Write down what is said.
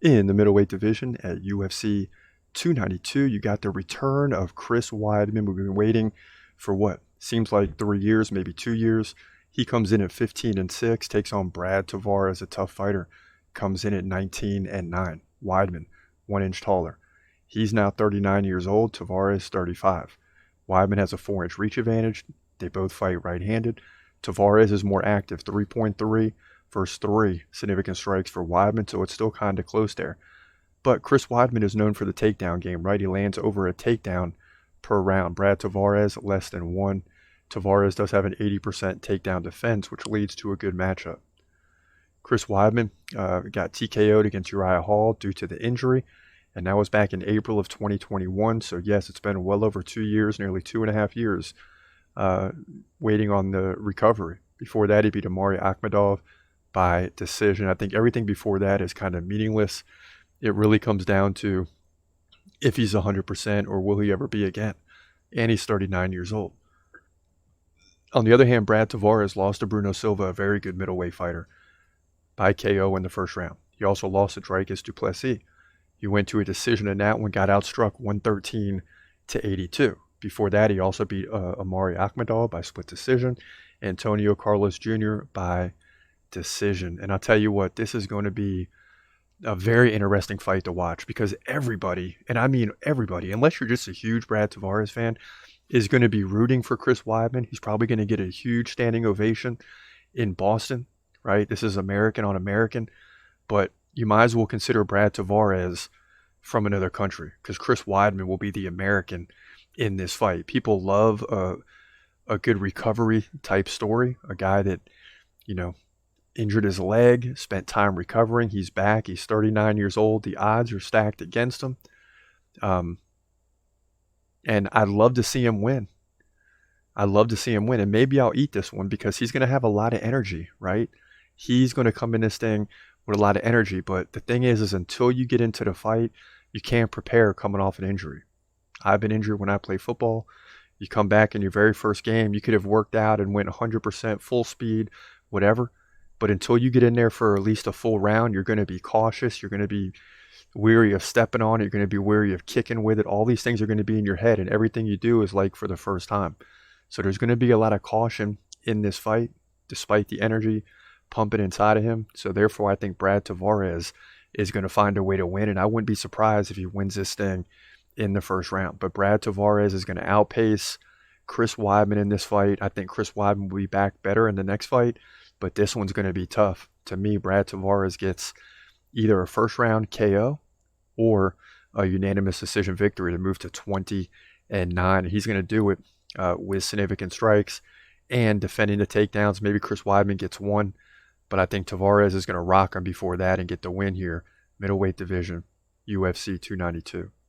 In the middleweight division at UFC 292, you got the return of Chris Weidman. We've been waiting for what seems like 3 years, maybe 2 years. He comes in at 15-6, takes on Brad Tavares, a tough fighter. Comes in at 19-9. Weidman, 1 inch taller. He's now 39 years old. Tavares, 35. Weidman has a 4 inch reach advantage. They both fight right-handed. Tavares is more active, 3.3 versus 3 significant strikes for Weidman, so it's still kind of close there. But Chris Weidman is known for the takedown game, right? He lands over a takedown per round. Brad Tavares, less than one. Tavares does have an 80% takedown defense, which leads to a good matchup. Chris Weidman got TKO'd against Uriah Hall due to the injury, and that was back in April of 2021. So yes, it's been well over 2 years, nearly 2.5 years, waiting on the recovery. Before that, he beat Amari Akhmadov by decision. I think everything before that is kind of meaningless. It really comes down to if he's 100% or will he ever be again. And he's 39 years old. On the other hand, Brad Tavares lost to Bruno Silva, a very good middleweight fighter, by KO in the first round. He also lost to Dricus du Plessis. He went to a decision in that one, got outstruck 113-82. Before that, he also beat Amari Akhmadov by split decision, Antonio Carlos Jr. by decision. And I'll tell you what, this is going to be a very interesting fight to watch because everybody, and I mean everybody, unless you're just a huge Brad Tavares fan, is going to be rooting for Chris Weidman. He's probably going to get a huge standing ovation in Boston, right? This is American on American, but you might as well consider Brad Tavares from another country because Chris Weidman will be the American in this fight. People love a good recovery type story, a guy that, injured his leg, spent time recovering. He's back. He's 39 years old. The odds are stacked against him. And I'd love to see him win. I'd love to see him win. And maybe I'll eat this one because he's going to have a lot of energy, right? He's going to come in this thing with a lot of energy. But the thing is until you get into the fight, you can't prepare coming off an injury. I've been injured when I play football. You come back in your very first game, you could have worked out and went 100% full speed, whatever. But until you get in there for at least a full round, you're going to be cautious. You're going to be weary of stepping on it. You're going to be weary of kicking with it. All these things are going to be in your head, and everything you do is like for the first time. So there's going to be a lot of caution in this fight, despite the energy pumping inside of him. So therefore, I think Brad Tavares is going to find a way to win, and I wouldn't be surprised if he wins this thing in the first round. But Brad Tavares is going to outpace Chris Weidman in this fight. I think Chris Weidman will be back better in the next fight, but this one's going to be tough. To me, Brad Tavares gets either a first round KO or a unanimous decision victory to move to 20-9. And he's going to do it with significant strikes and defending the takedowns. Maybe Chris Weidman gets one, but I think Tavares is going to rock him before that and get the win here. Middleweight division, UFC 292.